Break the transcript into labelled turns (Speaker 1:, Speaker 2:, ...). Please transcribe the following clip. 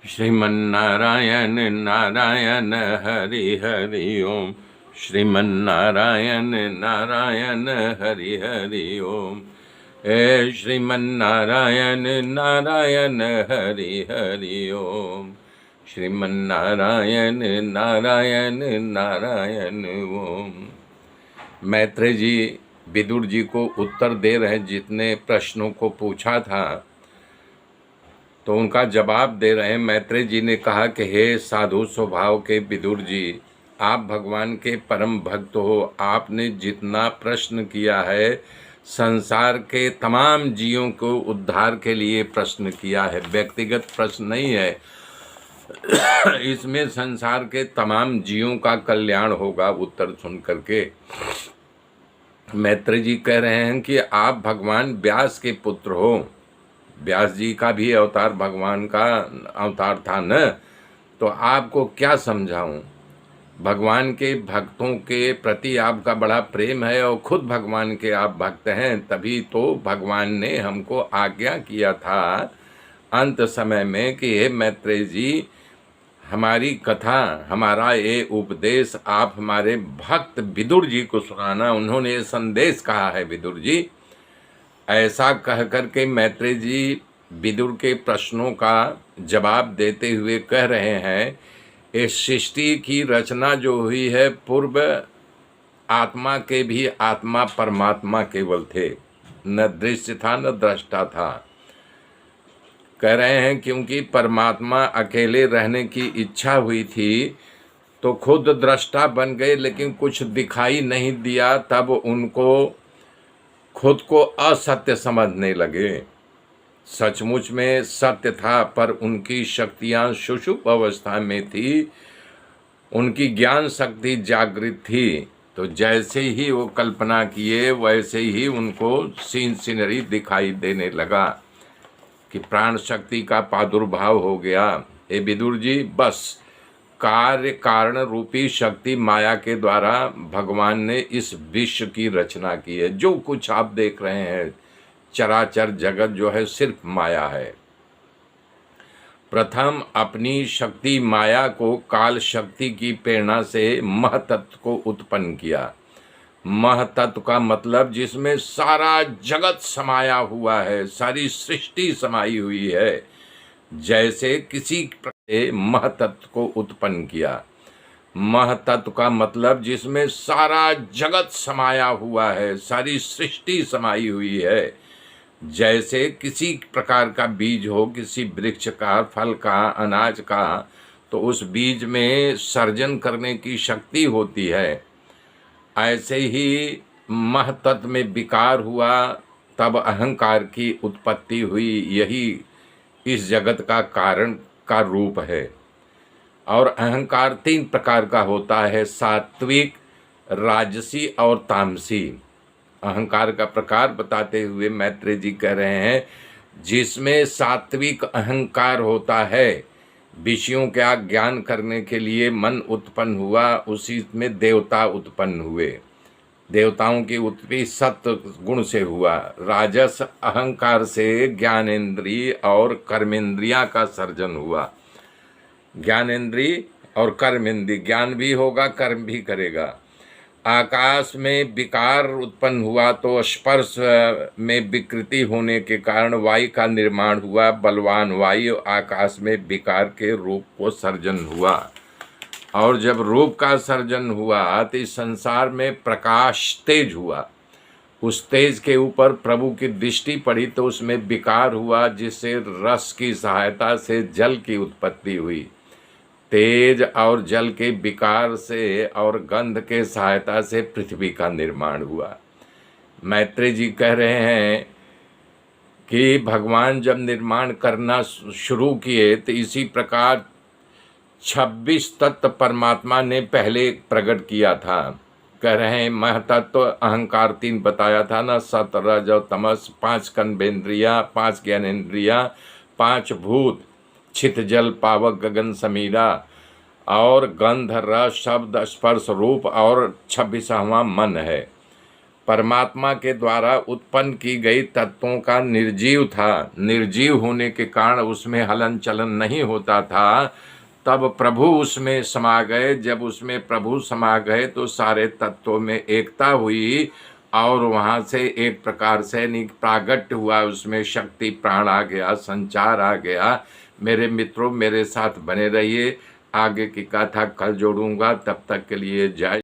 Speaker 1: श्रीमन्नारायण नारायण हरि हरि ओम। श्रीमन्नारायण नारायण हरि हरि ओम। हे श्रीमन्नारायण नारायण हरि हरि ओम। श्रीमन्नारायण नारायण नारायण ओम। मैत्रेय जी विदुर जी को उत्तर दे रहे, जितने प्रश्नों को पूछा था तो उनका जवाब दे रहे हैं। मैत्रेय जी ने कहा कि हे साधु स्वभाव के विदुर जी, आप भगवान के परम भक्त हो। आपने जितना प्रश्न किया है संसार के तमाम जीवों को उद्धार के लिए प्रश्न किया है, व्यक्तिगत प्रश्न नहीं है। इसमें संसार के तमाम जीवों का कल्याण होगा। उत्तर सुन करके मैत्रेय जी कह रहे हैं कि आप भगवान व्यास के पुत्र हो। व्यास जी का भी अवतार भगवान का अवतार था न, तो आपको क्या समझाऊं। भगवान के भक्तों के प्रति आपका बड़ा प्रेम है और खुद भगवान के आप भक्त हैं, तभी तो भगवान ने हमको आज्ञा किया था अंत समय में कि हे मैत्रेय जी, हमारी कथा, हमारा ये उपदेश आप हमारे भक्त विदुर जी को सुनाना। उन्होंने ये संदेश कहा है विदुर जी। ऐसा कह करके मैत्रेय जी विदुर के प्रश्नों का जवाब देते हुए कह रहे हैं, इस सृष्टि की रचना जो हुई है, पूर्व आत्मा के भी आत्मा परमात्मा केवल थे, न दृश्य था न दृष्टा था। कह रहे हैं क्योंकि परमात्मा अकेले रहने की इच्छा हुई थी तो खुद दृष्टा बन गए, लेकिन कुछ दिखाई नहीं दिया, तब उनको खुद को असत्य समझने लगे। सचमुच में सत्य था, पर उनकी शक्तियां सुषुप्त अवस्था में थी, उनकी ज्ञान शक्ति जागृत थी। तो जैसे ही वो कल्पना किए वैसे ही उनको सीन सीनरी दिखाई देने लगा कि प्राण शक्ति का प्रादुर्भाव हो गया। हे विदुर जी, बस कार्य कारण रूपी शक्ति माया के द्वारा भगवान ने इस विश्व की रचना की है। जो कुछ आप देख रहे हैं चराचर जगत जो है सिर्फ माया है। प्रथम अपनी शक्ति माया को काल शक्ति की प्रेरणा से महतत्व को उत्पन्न किया। महतत्व का मतलब जिसमें सारा जगत समाया हुआ है, सारी सृष्टि समाई हुई है। जैसे किसी प्रकार महतत्व को उत्पन्न किया। महतत्व का मतलब जिसमें सारा जगत समाया हुआ है, सारी सृष्टि समाई हुई है। जैसे किसी प्रकार का बीज हो, किसी वृक्ष का, फल का, अनाज का, तो उस बीज में सर्जन करने की शक्ति होती है। ऐसे ही महतत्व में विकार हुआ, तब अहंकार की उत्पत्ति हुई। यही इस जगत का कारण का रूप है। और अहंकार 3 प्रकार का होता है, सात्विक, राजसी और तामसी। अहंकार का प्रकार बताते हुए मैत्रेय जी कह रहे हैं, जिसमें सात्विक अहंकार होता है, विषयों का ज्ञान करने के लिए मन उत्पन्न हुआ, उसी में देवता उत्पन्न हुए। देवताओं की उत्पत्ति सत्व गुण से हुआ। राजस अहंकार से ज्ञानेन्द्रिय और कर्मेंद्रिया का सर्जन हुआ। ज्ञानेन्द्रिय और कर्मेंद्रिय, ज्ञान भी होगा, कर्म भी करेगा। आकाश में विकार उत्पन्न हुआ तो स्पर्श में विकृति होने के कारण वायु का निर्माण हुआ। बलवान वायु आकाश में विकार के रूप को सर्जन हुआ। और जब रूप का सर्जन हुआ तो इस संसार में प्रकाश तेज हुआ। उस तेज के ऊपर प्रभु की दृष्टि पड़ी तो उसमें विकार हुआ, जिससे रस की सहायता से जल की उत्पत्ति हुई। तेज और जल के विकार से और गंध के सहायता से पृथ्वी का निर्माण हुआ। मैत्रेय जी कह रहे हैं कि भगवान जब निर्माण करना शुरू किए तो इसी प्रकार 26 तत्व परमात्मा ने पहले प्रकट किया था। कह रहे हैं महतत्व अहंकार 3 बताया था ना, सत रज और तमस, 5 कर्मेंद्रिया, 5 ज्ञानेन्द्रिया, 5 भूत, छित जल पावक गगन समीरा, और गंध रस शब्द स्पर्श रूप, और 26वां मन है। परमात्मा के द्वारा उत्पन्न की गई तत्वों का निर्जीव था। निर्जीव होने के कारण उसमें हलन चलन नहीं होता था। तब प्रभु उसमें समा गए। जब उसमें प्रभु समा गए तो सारे तत्वों में एकता हुई और वहाँ से एक प्रकार से प्रागट्य हुआ। उसमें शक्ति प्राण आ गया, संचार आ गया। मेरे मित्रों, मेरे साथ बने रहिए। आगे की कथा कल जोड़ूंगा। तब तक के लिए जय